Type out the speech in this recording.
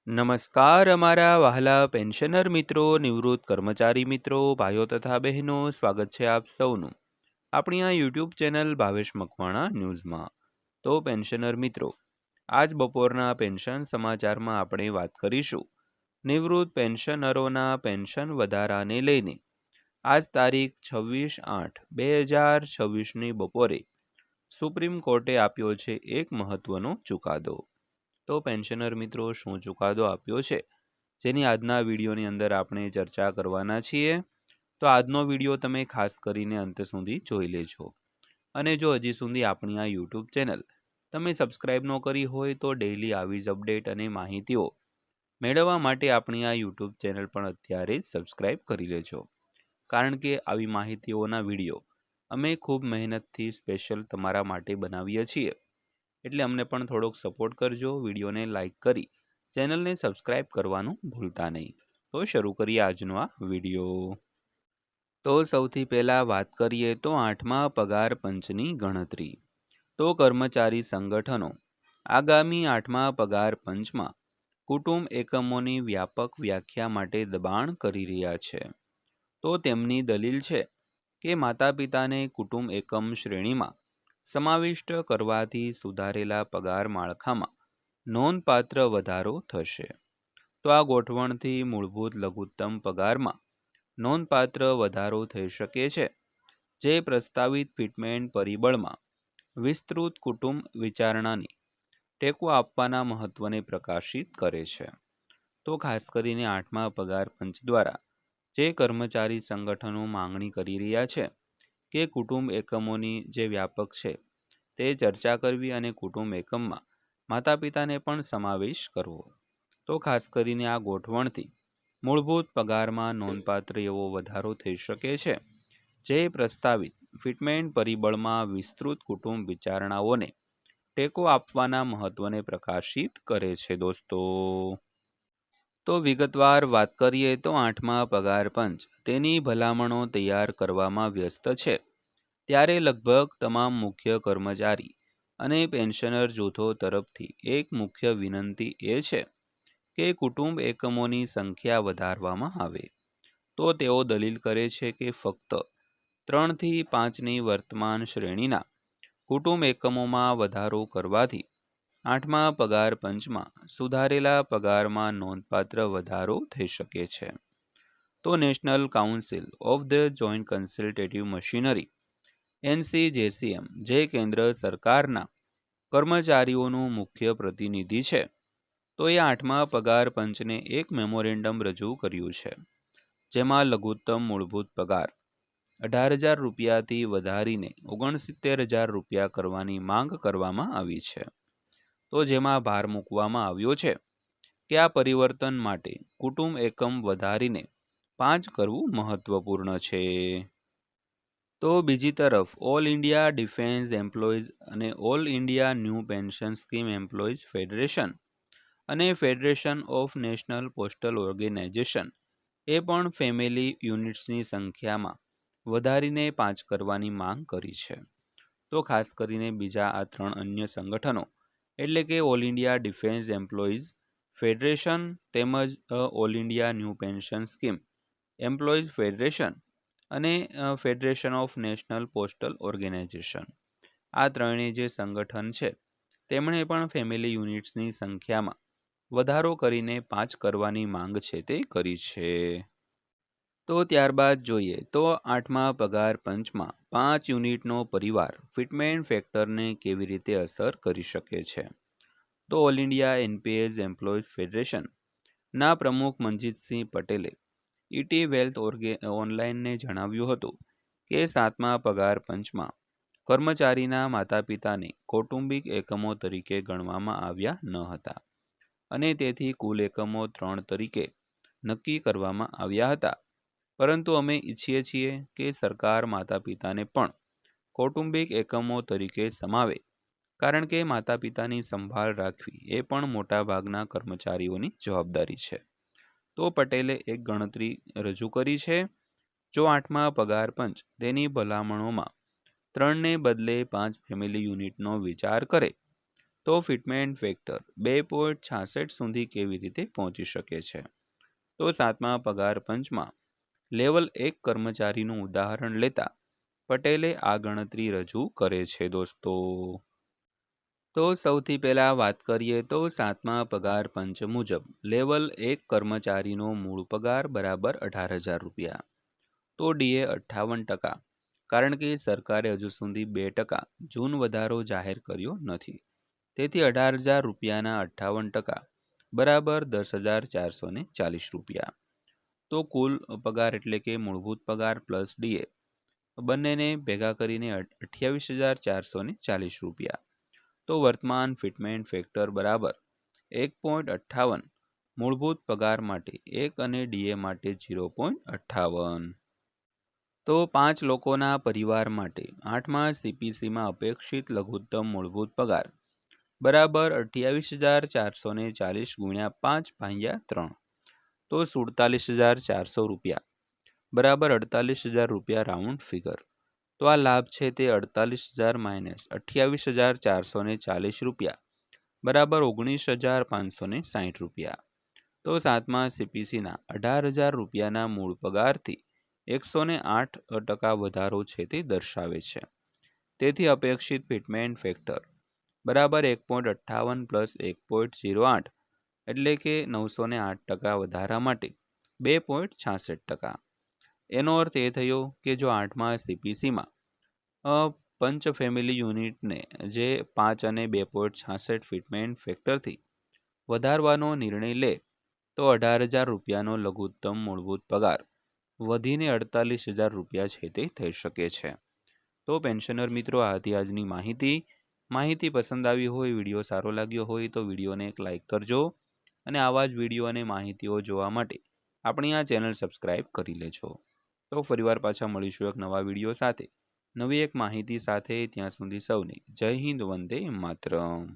નમસ્કાર અમારા વહાલા પેન્શનર મિત્રો, નિવૃત્ત કર્મચારી મિત્રો, ભાઈઓ તથા બહેનો, સ્વાગત છે આપ સૌનું આપણી આ યુટ્યુબ ચેનલ ભાવેશ મકવાણા ન્યૂઝમાં। તો પેન્શનર મિત્રો, આજ બપોરના પેન્શન સમાચારમાં આપણે વાત કરીશું નિવૃત્ત પેન્શનરોના પેન્શન વધારાને લઈને। આજ તારીખ 26/8/2026ની બપોરે સુપ્રીમ કોર્ટે આપ્યો છે એક મહત્વનો ચુકાદો। તો પેન્શનર મિત્રો, શું ચુકાદો આપ્યો છે જેની આજના વિડીયોની અંદર આપણે ચર્ચા કરવાના છીએ। તો આજનો વિડીયો તમે ખાસ કરીને અંત સુધી જોઈ લેજો। અને જો હજી સુધી આપણી આ યુટ્યુબ ચેનલ તમે સબસ્ક્રાઈબ ન કરી હોય તો ડેઈલી આવી જ અપડેટ અને માહિતીઓ મેળવવા માટે આપણી આ યુટ્યુબ ચેનલ પણ અત્યારે જ સબસ્ક્રાઈબ કરી લેજો, કારણ કે આવી માહિતીઓના વિડીયો અમે ખૂબ મહેનતથી સ્પેશિયલ તમારા માટે બનાવીએ છીએ। એટલે અમને પણ થોડોક સપોર્ટ કરજો, વિડીયોને લાઇક કરી ચેનલને સબસ્ક્રાઈબ કરવાનું ભૂલતા નહીં। તો શરૂ કરીએ આજનો આ વિડીયો। તો સૌથી પહેલાં વાત કરીએ તો 8મા પગાર પંચની ગણતરી। તો કર્મચારી સંગઠનો આગામી 8મા પગાર પંચમાં કુટુંબ એકમોની વ્યાપક વ્યાખ્યા માટે દબાણ કરી રહ્યા છે। તો તેમની દલીલ છે કે માતા પિતાને કુટુંબ એકમ શ્રેણીમાં સમાવિષ્ટ કરવાથી સુધારેલા પગાર માળખામાં નોંધપાત્ર વધારો થશે। તો આ ગોઠવણથી મૂળભૂત લઘુત્તમ પગારમાં નોંધપાત્ર વધારો થઈ શકે છે, જે પ્રસ્તાવિત ફિટમેન્ટ પરિબળમાં વિસ્તૃત કુટુંબ વિચારણાની ટેકો આપવાના મહત્વને પ્રકાશિત કરે છે। તો ખાસ કરીને 8મા પગાર પંચ દ્વારા જે કર્મચારી સંગઠનો માંગણી કરી રહ્યા છે કે કુટુંબ એકમોની જે વ્યાપક છે તે ચર્ચા કરવી અને કુટુંબ એકમમાં માતા પિતાને પણ સમાવેશ કરવો। તો ખાસ કરીને આ ગોઠવણથી મૂળભૂત પગારમાં નોંધપાત્ર એવો વધારો થઈ શકે છે, જે પ્રસ્તાવિત ફિટમેન્ટ પરિબળમાં વિસ્તૃત કુટુંબ વિચારણાઓને ટેકો આપવાના મહત્વને પ્રકાશિત કરે છે દોસ્તો। તો વિગતવાર વાત કરીએ તો 8મા પગાર પંચ તેની ભલામણો તૈયાર કરવામાં વ્યસ્ત છે, ત્યારે લગભગ તમામ મુખ્ય કર્મચારી અને પેન્શનર જૂથો તરફથી એક મુખ્ય વિનંતી એ છે કે કુટુંબ એકમોની સંખ્યા વધારવામાં આવે। તો તેઓ દલીલ કરે છે કે ફક્ત 3 થી 5ની વર્તમાન શ્રેણીના કુટુંબ એકમોમાં વધારો કરવાથી 8મા પગાર પંચમાં સુધારેલા પગારમાં નોંધપાત્ર વધારો થઈ શકે છે। તો national council of the joint consultative machinery NCJCM, જે કેન્દ્ર સરકારના કર્મચારીઓનું મુખ્ય પ્રતિનિધિ છે, તો એ 8મા પગાર પંચને એક મેમોરેન્ડમ રજૂ કર્યું છે, જેમાં લઘુત્તમ મૂળભૂત પગાર 18,000 રૂપિયાથી વધારીને 69,000 રૂપિયા કરવાની માંગ કરવામાં આવી છે। તો જેમાં ભાર મૂકવામાં આવ્યો છે કે આ પરિવર્તન માટે કુટુંબ એકમ વધારીને 5 કરવું મહત્વપૂર્ણ છે। તો બીજી તરફ ઓલ ઇન્ડિયા ડિફેન્સ એમ્પ્લોઈઝ અને all India new pension scheme employees federation અને federation of national postal organization એ પણ ફેમિલી યુનિટ્સની સંખ્યામાં વધારીને 5 કરવાની માંગ કરી છે। તો ખાસ કરીને બીજા આ 3 અન્ય સંગઠનો એટલે કે all India defence employees federation તેમજ all India new pension scheme employees federation અને federation of national postal organization, આ ત્રણેય જે સંગઠન છે તેમણે પણ ફેમિલી યુનિટ્સની સંખ્યામાં વધારો કરીને 5 કરવાની માંગ છે તે કરી છે। તો ત્યારબાદ જોઈએ તો 8મા પગાર પંચમાં 5 યુનિટનો પરિવાર ફિટમેન્ટ ફેક્ટરને કેવી રીતે અસર કરી શકે છે। તો all India NPS employees federation ના પ્રમુખ મનજીતસિંહ પટેલે ઇટી વેલ્થ ઓનલાઈનને જણાવ્યું હતું કે 7મા પગાર પંચમાં કર્મચારીના માતા પિતાને કૌટુંબિક એકમો તરીકે ગણવામાં આવ્યા ન હતા, અને તેથી કુલ એકમો 3 તરીકે નક્કી કરવામાં આવ્યા હતા, પરંતુ અમે ઈચ્છીએ છીએ કે સરકાર માતા પિતાને પણ કૌટુંબિક એકમો તરીકે સમાવે, કારણ કે માતા પિતાની સંભાળ રાખવી એ પણ મોટાભાગના કર્મચારીઓની જવાબદારી છે। તો પટેલે એક ગણતરી રજૂ કરી છે। જો 8મા પગાર પંચ તેની ભલામણોમાં 3ને બદલે 5 ફેમિલી યુનિટનો વિચાર કરે તો ફિટમેન્ટ ફેક્ટર 2.66 સુધી કેવી રીતે પહોંચી શકે છે? તો 7મા પગાર પંચમાં લેવલ 1 કર્મચારીનું ઉદાહરણ લેતા પટેલે આ ગણતરી રજૂ કરે છે દોસ્તો. તો સૌથી પહેલાં વાત કરીએ તો 7મા પગાર પંચ મુજબ લેવલ 1 કર્મચારીનો મૂળ પગાર બરાબર 18,000 રૂપિયા. તો ડીએ 58%, કારણ કે સરકારે હજુ સુધી 2% જૂન વધારો જાહેર કર્યો નથી. તેથી 18,000 રૂપિયાના 58% બરાબર 10,440 રૂપિયા. તો કુલ પગાર એટલે કે મૂળભૂત પગાર પ્લસ ડીએ બંનેને ભેગા કરીને 28,440 રૂપિયા. તો વર્તમાન ફિટમેન્ટ ફેક્ટર બરાબર 1.58 મૂળભૂત પગાર માટે 1 અને ડીએ માટે 0.58. તો 5 લોકોના પરિવાર માટે 8મા સીપીસીમાં અપેક્ષિત લઘુત્તમ મૂળભૂત પગાર બરાબર 28,440 ગુણ્યા 5/3, તો 47,400 રૂપિયા બરાબર 48,000 રૂપિયા રાઉન્ડ ફિગર. તો આ લાભ છે તે 48,000 માઇનસ 28,440 રૂપિયા બરાબર 19,560 રૂપિયા. તો 7મા સીપીસીના 18,000 રૂપિયાના મૂળ પગારથી 108% વધારો છે તે દર્શાવે છે. તેથી અપેક્ષિત ફિટમેન્ટ ફેક્ટર બરાબર 1.58 પ્લસ 1.08 એટલે કે 908% વધારા માટે 2.66%. એનો અર્થ એ થયો કે જો 8મા સીપીસીમાં પંચ ફેમિલી યુનિટને જે 5 અને 2.66 ફિટમેન્ટ ફેક્ટરથી વધારવાનો નિર્ણય લે તો 18,000 રૂપિયાનો લઘુત્તમ મૂળભૂત પગાર વધીને 48,000 રૂપિયા છે તે થઈ શકે છે. તો પેન્શનર મિત્રો, આ હતી આજની માહિતી પસંદ આવી હોય, વિડીયો સારો લાગ્યો હોય તો વિડીયોને એક લાઇક કરજો અને આવા જ વિડીયો અને માહિતીઓ જોવા માટે આપણી આ ચેનલ સબસ્ક્રાઈબ કરી લેજો. તો ફરીવાર પાછા મળીશું એક નવા વિડીયો સાથે, નવી એક માહિતી સાથે. ત્યાં સુધી સૌને જય હિન્દ, વંદે માતરમ.